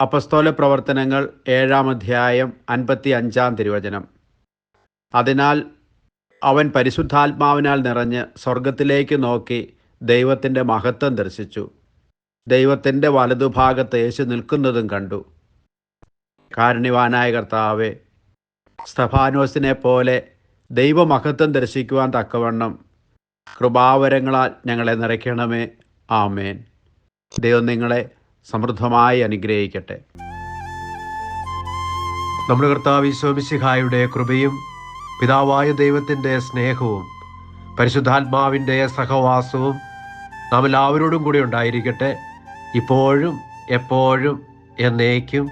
അപ്പസ്തോല പ്രവർത്തനങ്ങൾ 7-ാം അധ്യായം 55-ാം തിരുവചനം. അതിനാൽ അവൻ പരിശുദ്ധാത്മാവിനാൽ നിറഞ്ഞ് സ്വർഗത്തിലേക്ക് നോക്കി ദൈവത്തിൻ്റെ മഹത്വം ദർശിച്ചു. ദൈവത്തിൻ്റെ വലതുഭാഗത്ത് യേശു നിൽക്കുന്നതും കണ്ടു. കാരുണ്യവാനായ കർത്താവേ, സ്തഫാനോസിനെ പോലെ ദൈവമഹത്വം ദർശിക്കുവാൻ തക്കവണ്ണം കൃപാവരങ്ങളാൽ ഞങ്ങളെ നിറയ്ക്കണമേ. ആമേൻ. ദൈവം നിങ്ങളെ സമൃദ്ധമായി അനുഗ്രഹിക്കട്ടെ. നമ്മുടെ കർത്താവ് ഈശോ മിശിഹായുടെ കൃപയും പിതാവായ ദൈവത്തിൻ്റെ സ്നേഹവും പരിശുദ്ധാത്മാവിൻ്റെ സഹവാസവും നാം എല്ലാവരോടും കൂടി ഉണ്ടായിരിക്കട്ടെ, ഇപ്പോഴും എപ്പോഴും എന്നേക്കും.